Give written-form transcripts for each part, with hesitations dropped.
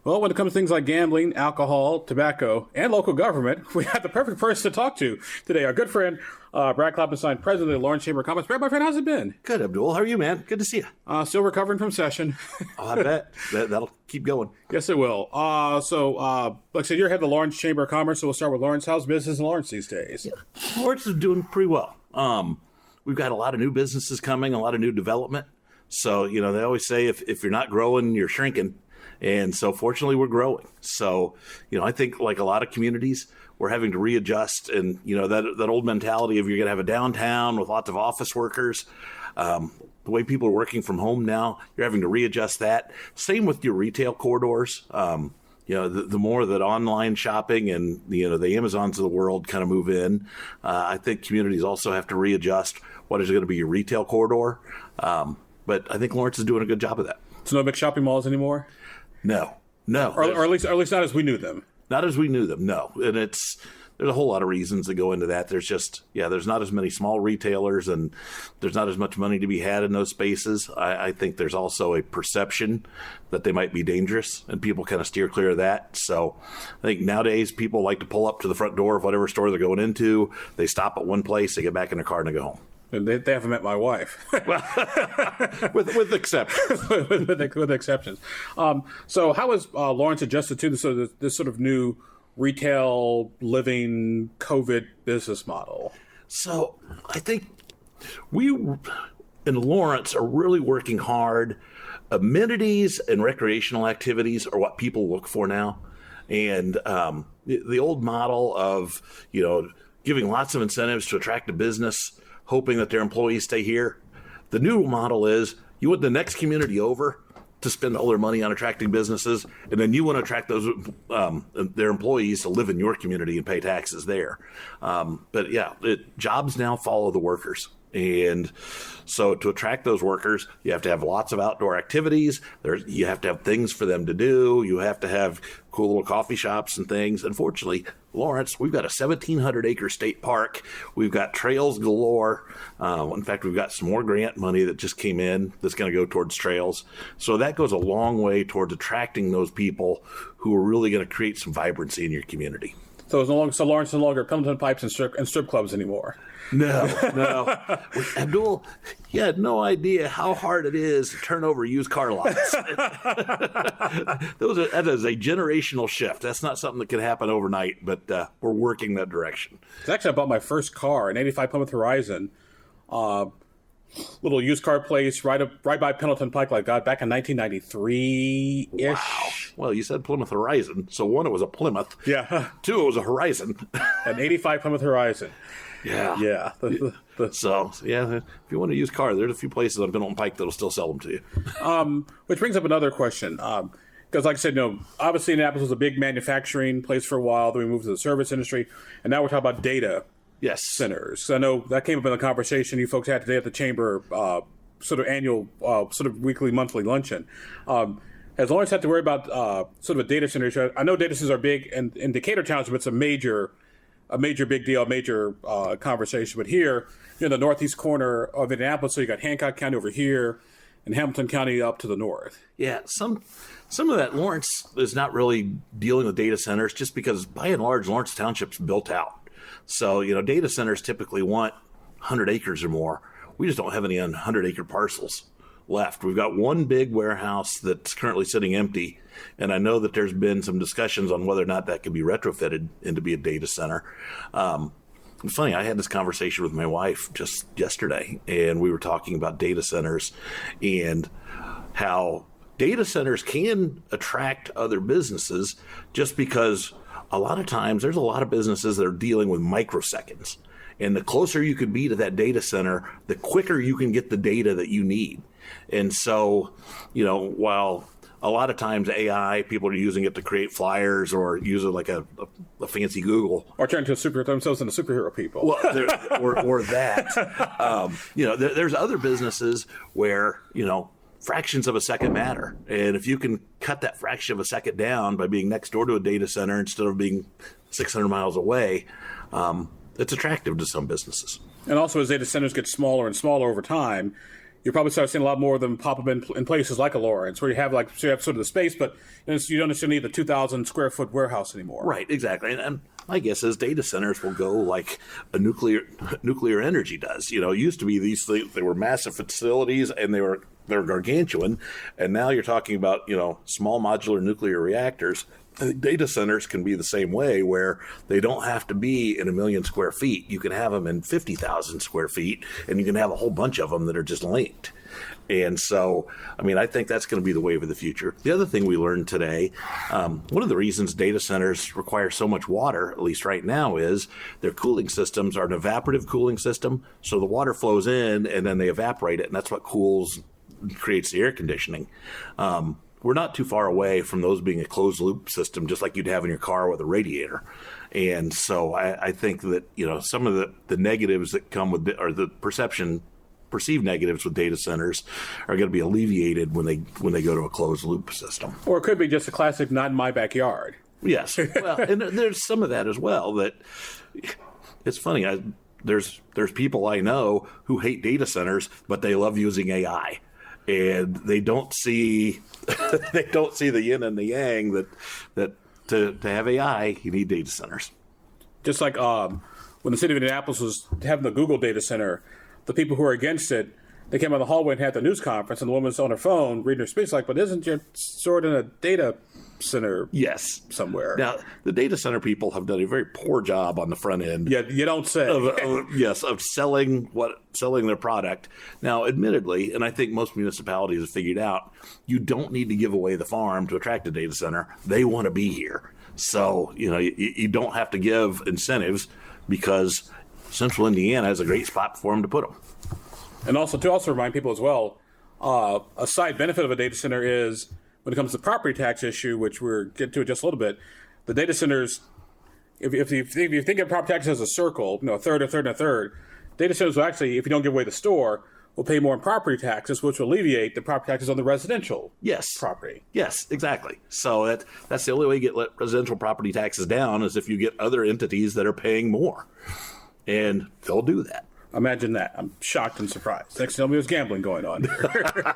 Well, when it comes to things like gambling, alcohol, tobacco, and local government, we have the perfect person to talk to today. Our good friend, Brad Klopfenstein, president of the Lawrence Chamber of Commerce. Brad, my friend, how's it been? Good, Abdul. How are you, man? Good to see you. Still recovering from session. Oh, I bet. That'll keep going. Yes, it will. Like I said, you're head of the Lawrence Chamber of Commerce, so we'll start with Lawrence. How's business in Lawrence these days? Yeah. Lawrence is doing pretty well. We've got a lot of new businesses coming, a lot of new development. So, they always say if you're not growing, you're shrinking. And so fortunately, we're growing. So, I think like a lot of communities, we're having to readjust. And, that old mentality of you're going to have a downtown with lots of office workers. The way people are working from home now, you're having to readjust that. Same with your retail corridors. The more that online shopping and, the Amazons of the world kind of move in, I think communities also have to readjust what is going to be your retail corridor. But I think Lawrence is doing a good job of that. So no big shopping malls anymore? No. Or at least not as we knew them. Not as we knew them, no. And there's a whole lot of reasons that go into that. There's not as many small retailers and there's not as much money to be had in those spaces. I think there's also a perception that they might be dangerous and people kind of steer clear of that. So I think nowadays people like to pull up to the front door of whatever store they're going into. They stop at one place, they get back in their car and they go home. And they haven't met my wife. with exceptions. with exceptions. So how has Lawrence adjusted to this sort of new retail living COVID business model? So I think we in Lawrence are really working hard. Amenities and recreational activities are what people look for now. And the old model of, giving lots of incentives to attract a business, hoping that their employees stay here. The new model is you want the next community over to spend all their money on attracting businesses, and then you want to attract those their employees to live in your community and pay taxes there. Jobs now follow the workers. And so to attract those workers, you have to have lots of outdoor activities. You have to have things for them to do. You have to have cool little coffee shops and things. Unfortunately, Lawrence, we've got a 1,700-acre state park. We've got trails galore. In fact, we've got some more grant money that just came in that's going to go towards trails. So that goes a long way towards attracting those people who are really going to create some vibrancy in your community. So Lawrence is no longer Pendleton Pipes and strip clubs anymore. No. Abdul, you had no idea how hard it is to turn over used car lots. That is a generational shift. That's not something that can happen overnight, but we're working that direction. Actually, I bought my first car, an 85 Plymouth Horizon, little used car place right by Pendleton Pike, like God, back in 1993-ish. Wow. Well, you said Plymouth Horizon, so one, it was a Plymouth. Yeah. Two, it was a Horizon. An 85 Plymouth Horizon. Yeah. Yeah. If you want to use car, there's a few places on Pendleton Pike that'll still sell them to you. Which brings up another question. Because like I said, obviously Indianapolis was a big manufacturing place for a while. Then we moved to the service industry. And now we're talking about data centers. I know that came up in the conversation you folks had today at the Chamber sort of annual, sort of weekly, monthly luncheon. Has Lawrence had to worry about sort of a data center issue? I know data centers are big in Decatur Township. It's a major big deal, major conversation. But here, the northeast corner of Indianapolis, so you got Hancock County over here and Hamilton County up to the north. Yeah, some of that Lawrence is not really dealing with data centers just because, by and large, Lawrence Township's built out. So, data centers typically want 100 acres or more. We just don't have any 100-acre parcels left. We've got one big warehouse that's currently sitting empty, and I know that there's been some discussions on whether or not that could be retrofitted into be a data center. It's funny, I had this conversation with my wife just yesterday, and we were talking about data centers and how data centers can attract other businesses just because a lot of times there's a lot of businesses that are dealing with microseconds. And the closer you can be to that data center, the quicker you can get the data that you need. And so, while a lot of times AI, people are using it to create flyers or use it like a fancy Google. Or turn themselves into superhero people. Well, or that. There's other businesses where, fractions of a second matter. And if you can cut that fraction of a second down by being next door to a data center instead of being 600 miles away, it's attractive to some businesses. And also, as data centers get smaller and smaller over time, you probably start seeing a lot more of them pop up in places like a Lawrence, where you have sort of the space, but you don't necessarily need the 2,000 square foot warehouse anymore. Right, exactly. And my guess is data centers will go like a nuclear energy does. It used to be these things, they were massive facilities and they're gargantuan, and now you're talking about small modular nuclear reactors. Data centers can be the same way, where they don't have to be in 1 million square feet. You can have them in 50,000 square feet, and you can have a whole bunch of them that are just linked. And so, I think that's going to be the wave of the future. The other thing we learned today, one of the reasons data centers require so much water, at least right now, is their cooling systems are an evaporative cooling system. So the water flows in, and then they evaporate it, and that's what creates the air conditioning. We're not too far away from those being a closed loop system, just like you'd have in your car with a radiator. And so I think that, some of the negatives that come with or the perceived negatives with data centers are going to be alleviated when they go to a closed loop system. Or it could be just a classic not in my backyard. Yes. Well, and there's some of that as well. That it's funny. There's people I know who hate data centers, but they love using AI. And they don't see the yin and the yang that to have AI, you need data centers. Just like when the city of Indianapolis was having the Google data center, the people who are against it, they came out of the hallway and had the news conference, and the woman's on her phone reading her speech like, but isn't your stored in a data center somewhere? Now, the data center people have done a very poor job on the front end. Yeah, you don't say. Of selling their product. Now, admittedly, and I think most municipalities have figured out, you don't need to give away the farm to attract a data center. They want to be here. So, you don't have to give incentives, because Central Indiana has a great spot for them to put them. And also, to remind people as well, a side benefit of a data center is, when it comes to the property tax issue, which we'll get to it just a little bit, the data centers, if you think of property taxes as a circle, a third, a third, and a third, data centers will actually, if you don't give away the store, will pay more in property taxes, which will alleviate the property taxes on the residential property. Yes, exactly. So that's the only way you get residential property taxes down, is if you get other entities that are paying more. And they'll do that. Imagine that. I'm shocked and surprised. Next, tell me there's gambling going on here.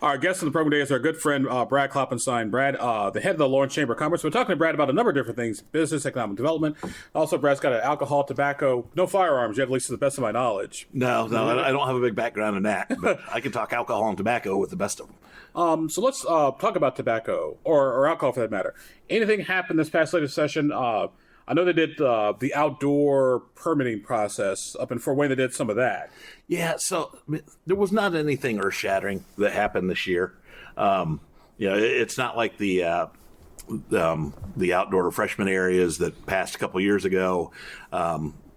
Our guest on the program today is our good friend, Brad Klopfenstein. Brad, the head of the Lawrence Chamber of Commerce. We're talking to Brad about a number of different things, business, economic development. Also, Brad's got an alcohol, tobacco, no firearms yet, at least to the best of my knowledge. No, I don't have a big background in that, but I can talk alcohol and tobacco with the best of them. So let's talk about tobacco, or alcohol for that matter. Anything happened this past legislative session? I know they did the outdoor permitting process up in Fort Wayne. They did some of that. Yeah, so there was not anything earth-shattering that happened this year. It's not like the outdoor refreshment areas that passed a couple years ago.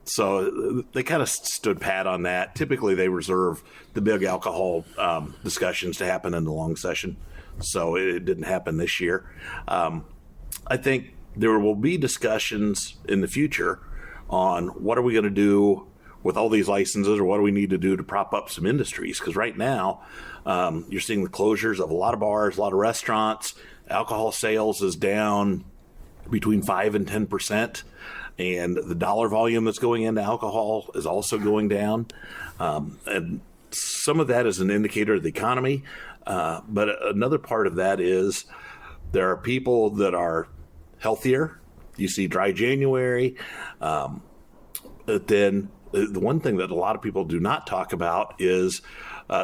So they kind of stood pat on that. Typically, they reserve the big alcohol discussions to happen in the long session. So it didn't happen this year. I think there will be discussions in the future on what are we going to do with all these licenses, or what do we need to do to prop up some industries? Because right now, you're seeing the closures of a lot of bars, a lot of restaurants. Alcohol sales is down between 5 and 10%. And the dollar volume that's going into alcohol is also going down. And some of that is an indicator of the economy. But another part of that is there are people that are healthier. You see dry January. But then the one thing that a lot of people do not talk about is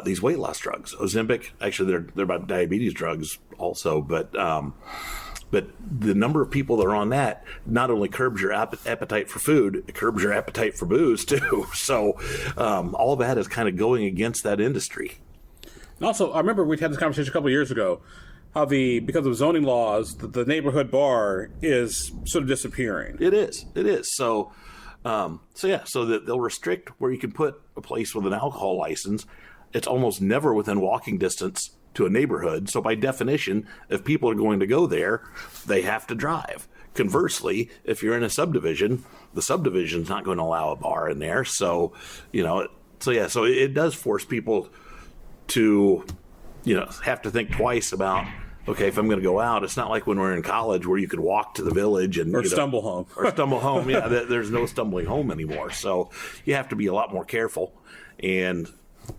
these weight loss drugs. Ozempic, actually, they're about diabetes drugs also, but the number of people that are on that not only curbs your appetite for food, it curbs your appetite for booze too. So all that is kind of going against that industry. And also, I remember we had this conversation a couple of years ago, how because of zoning laws, the neighborhood bar is sort of disappearing. It is. So that they'll restrict where you can put a place with an alcohol license. It's almost never within walking distance to a neighborhood. So by definition, if people are going to go there, they have to drive. Conversely, if you're in a subdivision, the subdivision's not going to allow a bar in there. So it does force people to, have to think twice about, okay, if I'm going to go out, it's not like when we're in college where you could walk to the village and stumble home. Yeah, there's no stumbling home anymore. So you have to be a lot more careful. And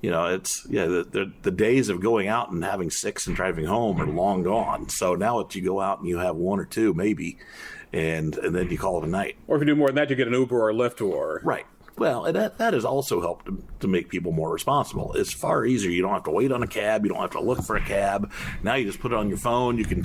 it's the days of going out and having 6 and driving home are long gone. So now you go out and you have 1 or 2 maybe, and then you call it a night. Or if you do more than that, you get an Uber or a Lyft or right. Well, and that has also helped to make people more responsible. It's far easier. You don't have to wait on a cab. You don't have to look for a cab. Now you just put it on your phone. You can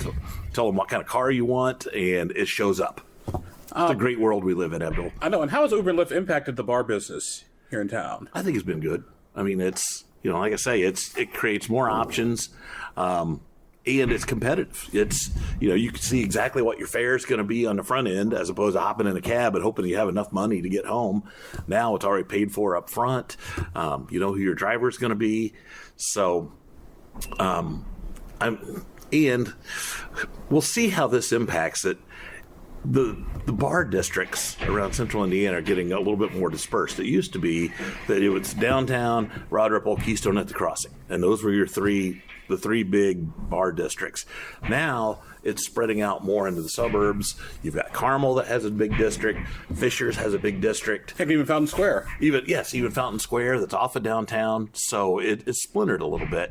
tell them what kind of car you want, and it shows up. It's a great world we live in, Abdul. I know. And how has Uber and Lyft impacted the bar business here in town? I think it's been good. I mean, it's, like I say, it creates more options. And it's competitive. It's, you can see exactly what your fare is going to be on the front end as opposed to hopping in a cab and hoping you have enough money to get home. Now it's already paid for up front. You know who your driver is going to be. So, and we'll see how this impacts it. The bar districts around central Indiana are getting a little bit more dispersed. It used to be that it was downtown, Rod Ripple, Keystone at the Crossing. And those were the three big bar districts. Now it's spreading out more into the suburbs. You've got Carmel that has a big district. Fishers has a big district. Heck, even Fountain Square. Even Fountain Square that's off of downtown. So it's splintered a little bit.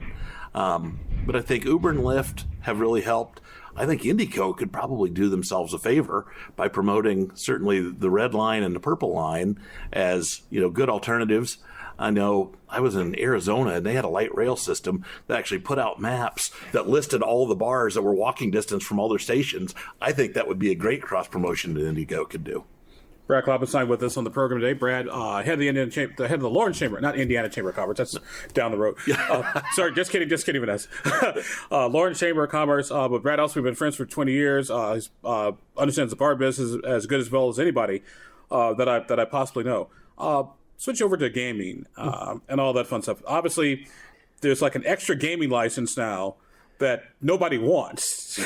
But I think Uber and Lyft have really helped. I think Indico could probably do themselves a favor by promoting certainly the red line and the purple line as, good alternatives. I know I was in Arizona and they had a light rail system that actually put out maps that listed all the bars that were walking distance from all their stations. I think that would be a great cross promotion that Indigo could do. Brad Klopfenstein with us on the program today. Brad, head of the head of the Lawrence Chamber, not Indiana Chamber of Commerce. That's down the road. Sorry, just kidding, Vanessa. Lawrence Chamber of Commerce. But Brad, also we've been friends for 20 years. He understands the bar business as good as well as anybody that I possibly know. Switch over to gaming and all that fun stuff. Obviously, there's like an extra gaming license now that nobody wants.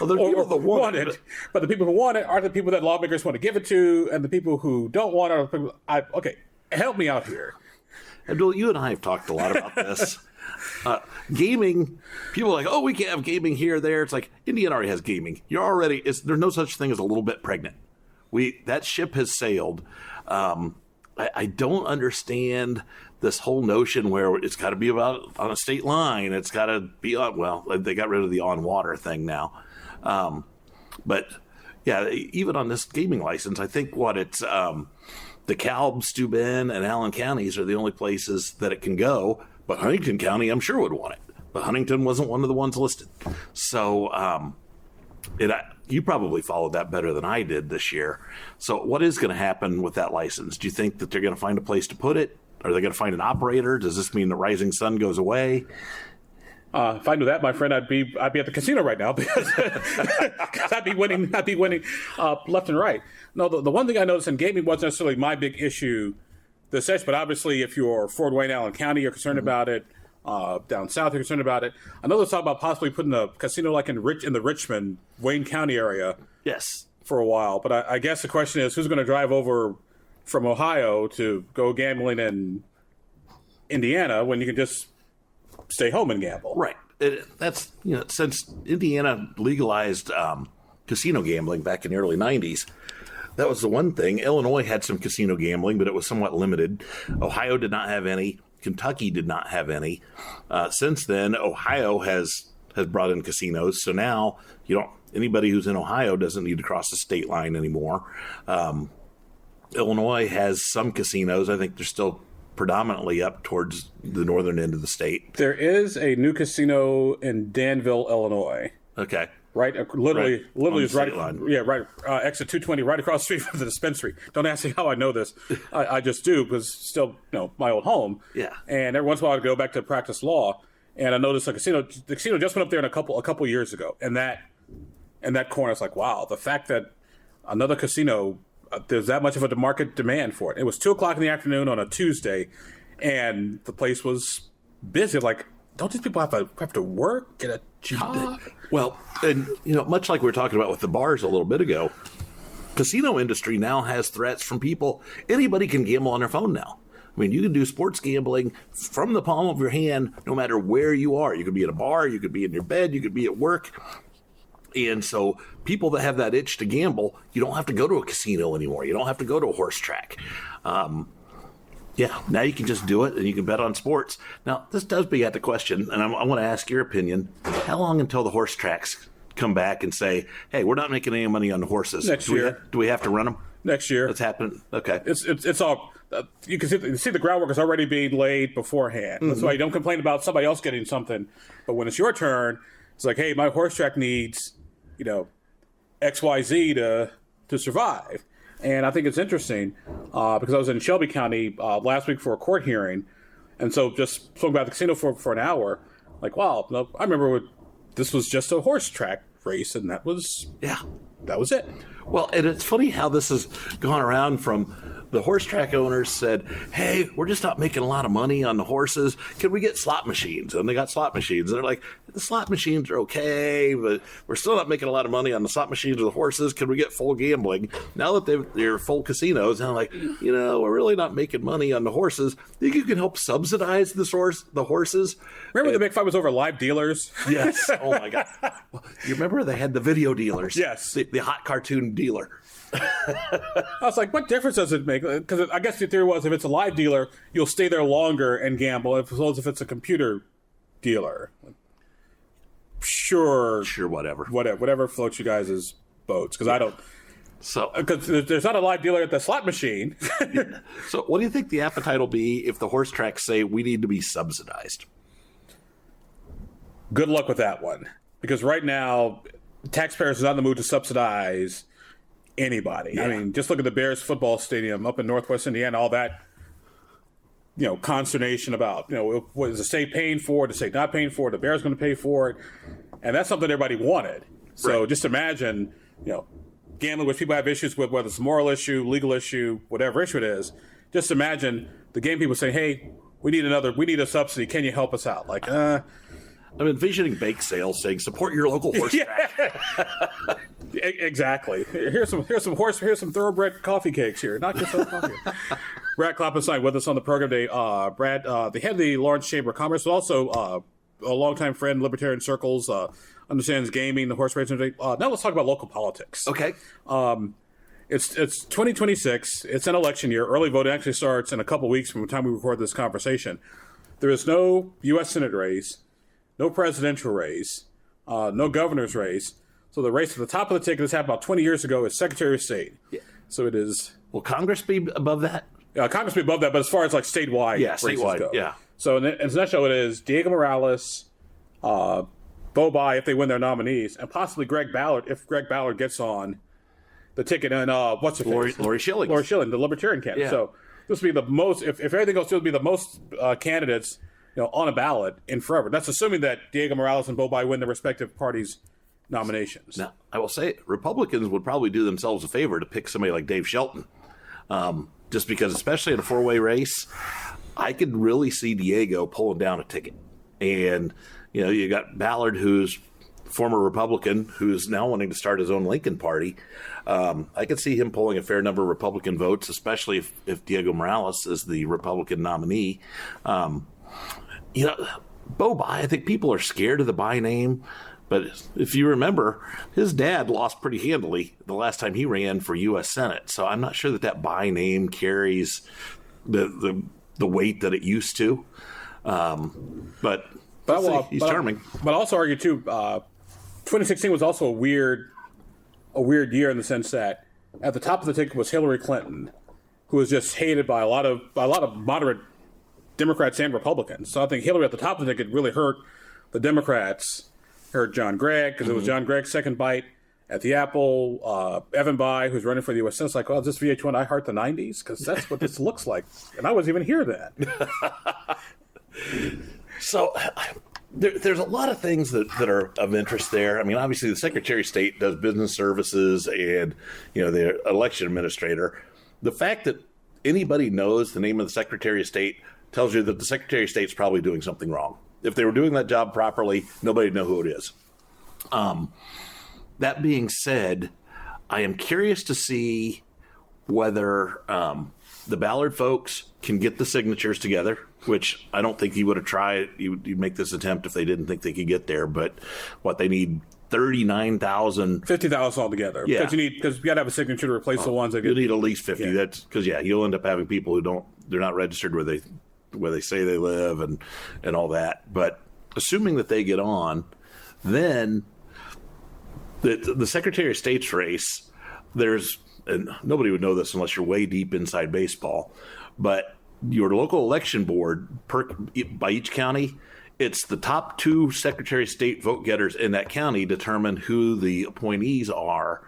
Well, there are people that want it. But the people who want it are the people that lawmakers want to give it to, and the people who don't want it are the people. Okay, help me out here. Abdul, you and I have talked a lot about this. Gaming, people are like, we can't have gaming here or there. It's like, Indiana already has gaming. There's no such thing as a little bit pregnant. That ship has sailed. I don't understand this whole notion where it's got to be about on a state line. It's got to be on, they got rid of the on water thing now. But yeah, even on this gaming license, I think the DeKalb, Steuben, and Allen counties are the only places that it can go. But Huntington County, I'm sure, would want it. But Huntington wasn't one of the ones listed. So you probably followed that better than I did this year. So what is going to happen with that license? Do you think that they're going to find a place to put it? Are they going to find an operator? Does this mean the Rising Sun goes away? If I knew that, my friend, I'd be at the casino right now because I'd be winning left and right. No, the one thing I noticed in gaming wasn't necessarily my big issue this session, but obviously if you're Fort Wayne, Allen County, you're concerned about it. Down south, you're concerned about it. I know there's talk about possibly putting a casino like in the Richmond, Wayne County area. Yes. For a while, but I guess the question is who's going to drive over from Ohio to go gambling in Indiana when you can just stay home and gamble? Right. That's since Indiana legalized casino gambling back in the early 90s. That was the one thing. Illinois had some casino gambling, but it was somewhat limited. Ohio did not have any. Kentucky did not have any. Since then, Ohio has brought in casinos. So now anybody who's in Ohio doesn't need to cross the state line anymore. Illinois has some casinos. I think they're still predominantly up towards the northern end of the state. There is a new casino in Danville, Illinois. Okay. Right, literally is right. Line. Yeah, right. Exit 220, right across the street from the dispensary. Don't ask me how I know this. I just do because it's still, my old home. Yeah. And every once in a while, I go back to practice law, and I noticed the casino just went up there a couple years ago, and that corner, it's like, wow, the fact that another casino, there's that much of a market demand for it. It was 2:00 in the afternoon on a Tuesday, and the place was busy. Like, don't these people have to work, get a job? Well, and much like we were talking about with the bars a little bit ago, casino industry now has threats from people. Anybody can gamble on their phone now. I mean, you can do sports gambling from the palm of your hand, no matter where you are. You could be at a bar, you could be in your bed, you could be at work. And so people that have that itch to gamble, you don't have to go to a casino anymore. You don't have to go to a horse track. Yeah, now you can just do it, and you can bet on sports. Now, this does beget the question, and I want to ask your opinion. How long until the horse tracks come back and say, hey, we're not making any money on the horses? Next year. Do we have to run them? Next year. That's happening? Okay. It's all... you can see the groundwork is already being laid beforehand. That's why you don't complain about somebody else getting something. But when it's your turn, it's like, hey, my horse track needs, XYZ to survive. And I think it's interesting because I was in Shelby County last week for a court hearing. And so just spoke about the casino for an hour. Like, wow, I remember this was just a horse track race, and that was it. Well, and it's funny how this has gone around from the horse track owners said, hey, we're just not making a lot of money on the horses. Can we get slot machines? And they got slot machines. And they're like, the slot machines are okay, but we're still not making a lot of money on the slot machines or the horses. Can we get full gambling? Now that they're full casinos, and I'm like, we're really not making money on the horses. Think you can help subsidize the horses? Remember the big fight was over live dealers? Yes. Oh, my God. Well, you remember they had the video dealers? Yes. The hot cartoon dealer. I was like, what difference does it make? Because I guess the theory was if it's a live dealer, you'll stay there longer and gamble, as well as if it's a computer dealer. Sure, whatever floats you guys' boats. Because I don't. So, because there's not a live dealer at the slot machine. So, what do you think the appetite will be if the horse tracks say we need to be subsidized? Good luck with that one, because right now, taxpayers are not in the mood to subsidize anybody. Yeah. I mean, just look at the Bears football stadium up in Northwest Indiana, all that, consternation about, what is the state paying for it, the state not paying for it, the Bears going to pay for it. And that's something everybody wanted. So just imagine, gambling, which people have issues with, whether it's a moral issue, legal issue, whatever issue it is. Just imagine the game people saying, hey, we need a subsidy. Can you help us out? Like, I'm envisioning bake sales saying, support your local horse track. Exactly. Here's some thoroughbred coffee cakes here. Not just coffee. Brad Klopfenstein with us on the program today. Brad, the head of the Lawrence Chamber of Commerce, but also a longtime friend, libertarian circles, understands gaming, the horse racing. Now let's talk about local politics. Okay. It's 2026. It's an election year. Early voting actually starts in a couple weeks from the time we record this conversation. There is no U.S. Senate race, no presidential race, no governor's race. So the race at the top of the ticket this happened about 20 years ago is Secretary of State. Yeah. So it is. Will Congress be above that? Congress be above that, but as far as like statewide races go. Yeah. So in a nutshell, it is Diego Morales, Bo Bai if they win their nominees, and possibly Greg Ballard if Greg Ballard gets on the ticket, and what's the Lori Schilling. Lori Schilling, the Libertarian candidate. Yeah. So this will be the most. If everything goes, it will be the most candidates on a ballot in forever. That's assuming that Diego Morales and Bo Bai win their respective parties' nominations. Now, I will say Republicans would probably do themselves a favor to pick somebody like Dave Shelton, just because, especially in a four-way race, I could really see Diego pulling down a ticket. And, you got Ballard, who's former Republican, who's now wanting to start his own Lincoln Party. I could see him pulling a fair number of Republican votes, especially if Diego Morales is the Republican nominee. Bo Bai, I think people are scared of the Bai name. But if you remember, his dad lost pretty handily the last time he ran for U.S. Senate. So I'm not sure that Bai name carries the weight that it used to. But he's charming. But I'll also argue too, 2016 was also a weird year in the sense that at the top of the ticket was Hillary Clinton, who was just hated by a lot of moderate Democrats and Republicans. So I think Hillary at the top of the ticket really hurt the Democrats. Hurt John Gregg, because it was John Gregg's second bite at the apple. Evan Bayh, who's running for the U.S. Senate, is like, is this VH1 I Heart the 90s? Because that's what this looks like. And I wasn't even here then. So there's a lot of things that are of interest there. I mean, obviously, the Secretary of State does business services and, the election administrator. The fact that anybody knows the name of the Secretary of State tells you that the Secretary of State's probably doing something wrong. If they were doing that job properly, nobody would know who it is. That being said, I am curious to see whether the Ballard folks can get the signatures together, which I don't think he would have tried. You'd make this attempt if they didn't think they could get there. But they need 39,000. 50,000 altogether. Yeah. Because you got to have a signature to replace the ones that You get. need at least 50. Yeah. That's because you'll end up having people who they're not registered where they say they live and all that. But assuming that they get on, then the Secretary of State's race, and nobody would know this unless you're way deep inside baseball, but your local election board by each county, it's the top 2 Secretary of State vote getters in that county determine who the appointees are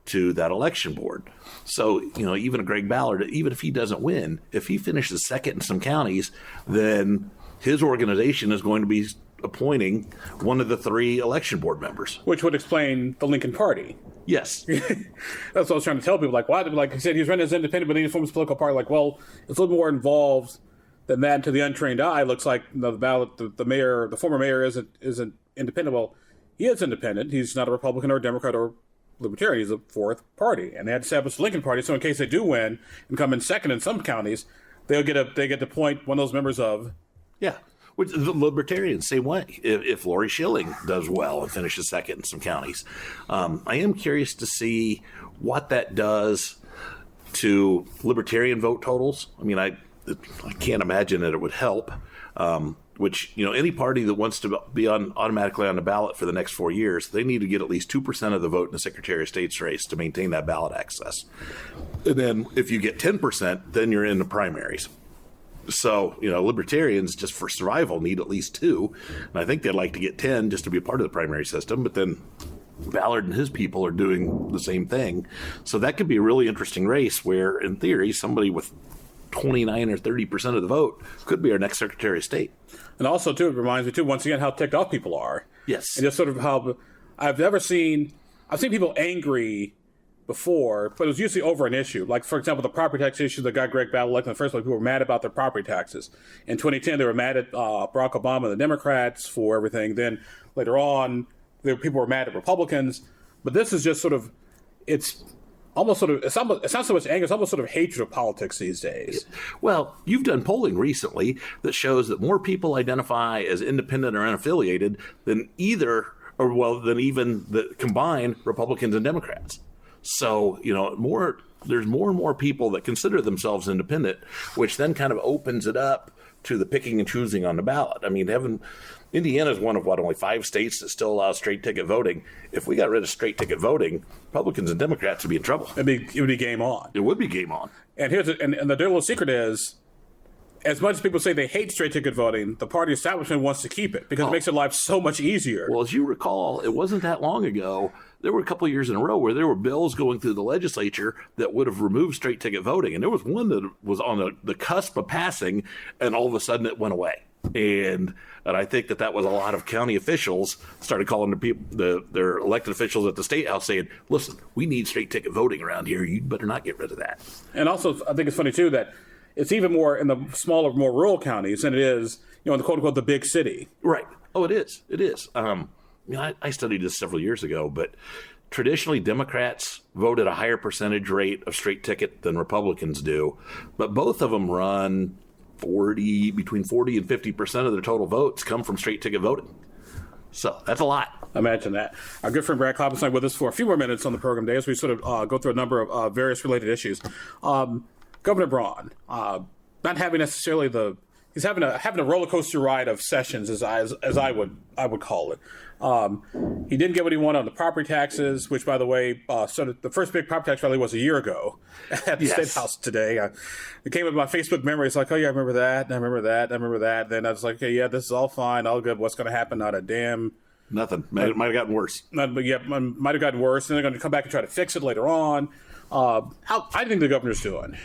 to that election board. So, even a Greg Ballard, even if he doesn't win, if he finishes second in some counties, then his organization is going to be appointing one of the 3 election board members. Which would explain the Lincoln Party. Yes. That's what I was trying to tell people. Like, why? Like I said, he was running as independent, but then he formed his political party. Like, well, it's a little more involved than that. To the untrained eye, looks like the ballot, the mayor, the former mayor isn't independent. Well, he is independent. He's not a Republican or a Democrat or Libertarian. He's a 4th party, and they had to establish the Lincoln Party. So in case they do win and come in second in some counties, they get to appoint one of those members of. Yeah. Which the Libertarians, same way. If Lori Schilling does well and finishes second in some counties, I am curious to see what that does to Libertarian vote totals. I mean, I can't imagine that it would help. Which any party that wants to be automatically on the ballot for the next 4 years, they need to get at least 2% of the vote in the Secretary of State's race to maintain that ballot access. And then if you get 10%, then you're in the primaries. So, Libertarians, just for survival, need at least 2. And I think they'd like to get 10 just to be a part of the primary system. But then Ballard and his people are doing the same thing. So that could be a really interesting race where, in theory, somebody with 29 or 30% of the vote could be our next Secretary of State. And also, too, it reminds me, too, once again, how ticked off people are. Yes. And just sort of how I've seen people angry before, but it was usually over an issue. Like, for example, the property tax issue that got Greg Ballard elected in the first place, people were mad about their property taxes. In 2010, they were mad at Barack Obama and the Democrats for everything. Then later on, people were mad at Republicans. But this is just sort of, it's not so much anger, it's almost sort of hatred of politics these days. Well, you've done polling recently that shows that more people identify as independent or unaffiliated than even the combined Republicans and Democrats. So, there's more and more people that consider themselves independent, which then kind of opens it up to the picking and choosing on the ballot. I mean, Indiana is one of only 5 states that still allows straight ticket voting. If we got rid of straight ticket voting, Republicans and Democrats would be in trouble. It would be game on. It would be game on. And and the dirty little secret is, as much as people say they hate straight ticket voting, the party establishment wants to keep it because it makes their life so much easier. Well, as you recall, it wasn't that long ago. There were a couple of years in a row where there were bills going through the legislature that would have removed straight ticket voting. And there was one that was on the cusp of passing, and all of a sudden it went away. And I think that was a lot of county officials started calling their elected officials at the State House saying, listen, we need straight ticket voting around here. You better not get rid of that. And also, I think it's funny, too, that it's even more in the smaller, more rural counties than it is, in the quote-unquote the big city. Right. Oh, it is. It is. I studied this several years ago, but traditionally Democrats vote at a higher percentage rate of straight ticket than Republicans do. But both of them run between 40 and 50% of their total votes come from straight ticket voting. So that's a lot. Imagine that. Our good friend Brad Klopfenstein with us for a few more minutes on the program today as we sort of go through a number of various related issues. Governor Braun, not having necessarily he's having a roller coaster ride of sessions, as I would call it. He didn't get what he wanted on the property taxes, which, by the way, the first big property tax rally was a year ago at the State House today. It came up in my Facebook memory. It's like, oh yeah, I remember that, and I remember that, and I remember that. Then I was like, okay, yeah, this is all fine, all good. What's going to happen? Not a damn. Nothing. Might have gotten worse. But yeah, might have gotten worse. And they're going to come back and try to fix it later on. How I think the governor's doing.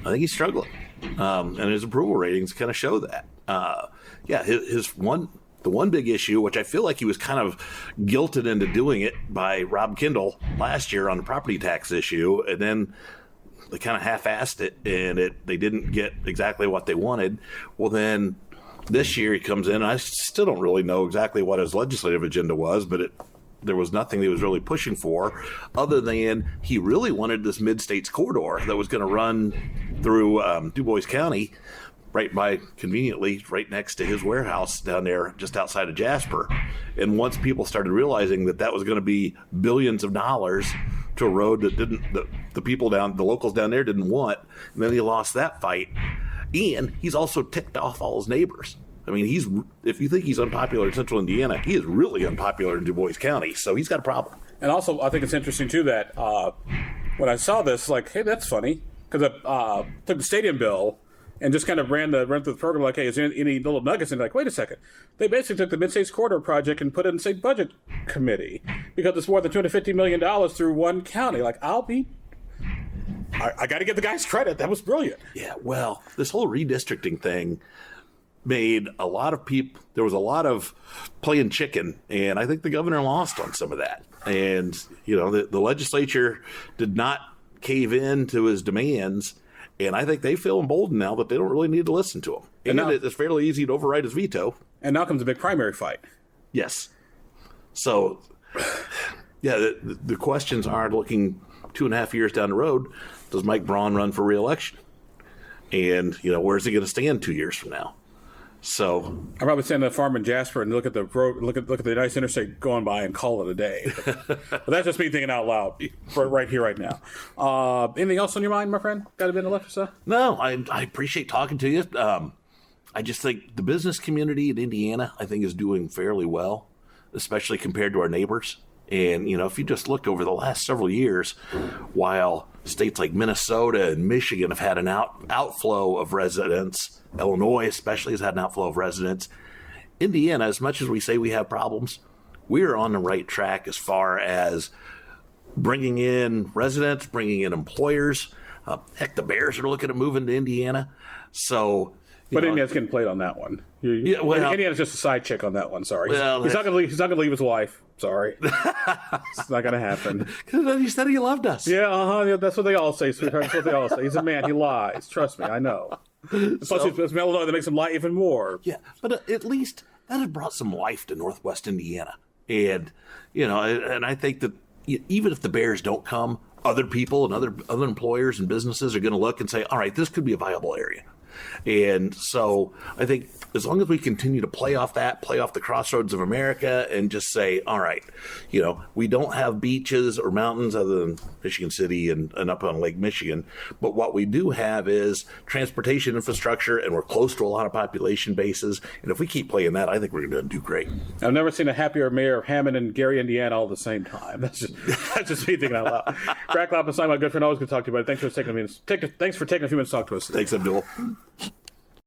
I think he's struggling, and his approval ratings kind of show that. The one big issue, which I feel like he was kind of guilted into doing it by Rob Kendall last year on the property tax issue, and then they kind of half-assed it, and they didn't get exactly what they wanted. Well, then this year he comes in, and I still don't really know exactly what his legislative agenda was, but there was nothing he was really pushing for other than he really wanted this mid-states corridor that was going to run through Du Bois County. conveniently, right next to his warehouse down there, just outside of Jasper. And once people started realizing that was going to be billions of dollars to a road that the locals down there didn't want, and then he lost that fight. And he's also ticked off all his neighbors. I mean, if you think he's unpopular in Central Indiana, he is really unpopular in Du Bois County. So he's got a problem. And also, I think it's interesting too that when I saw this, like, hey, that's funny, because I took the stadium bill and just kind of ran through the program like, hey, is there any little nuggets? And like, wait a second. They basically took the Mid-States Corridor project and put it in state budget committee because it's more than $250 million through one county. Like, I got to give the guys credit. That was brilliant. Yeah, well, this whole redistricting thing made a lot of people, there was a lot of playing chicken, and I think the governor lost on some of that. And, the legislature did not cave in to his demands. And I think they feel emboldened now that they don't really need to listen to him. And now, it's fairly easy to override his veto. And now comes a big primary fight. Yes. So, yeah, the questions are looking 2.5 years down the road. Does Mike Braun run for re-election? And, where's he going to stand 2 years from now? So I'm probably sitting at a farm in Jasper and look at the road, look at the nice interstate going by and call it a day. But that's just me thinking out loud right here, right now. Anything else on your mind, my friend? Got a bit of left or so? No, I appreciate talking to you. I just think the business community in Indiana, I think, is doing fairly well, especially compared to our neighbors. And, if you just look over the last several years, while states like Minnesota and Michigan have had an outflow of residents, Illinois especially has had an outflow of residents, Indiana, as much as we say we have problems, we're on the right track as far as bringing in residents, bringing in employers. Heck, the Bears are looking at moving to Indiana. So, but Indiana's getting played on that one. Indiana's just a side chick on that one. Sorry, he's not going to leave his wife. Sorry, it's not going to happen. Because he said he loved us. Yeah, yeah, that's what they all say, sweetheart. That's what they all say. He's a man. He lies. Trust me, I know. Plus, it's Illinois that makes him lie even more. Yeah, but at least that has brought some life to Northwest Indiana, and and I think that even if the Bears don't come, other people and other employers and businesses are going to look and say, all right, this could be a viable area. And so I think as long as we continue to play off the crossroads of America and just say, all right, we don't have beaches or mountains other than Michigan City and up on Lake Michigan. But what we do have is transportation infrastructure, and we're close to a lot of population bases. And if we keep playing that, I think we're going to do great. I've never seen a happier mayor of Hammond and Gary, Indiana, all at the same time. That's just me thinking out loud. Brad Klopfenstein, my good friend, always good to talk to you, buddy. Thanks for taking a few minutes to talk to us today. Thanks, Abdul.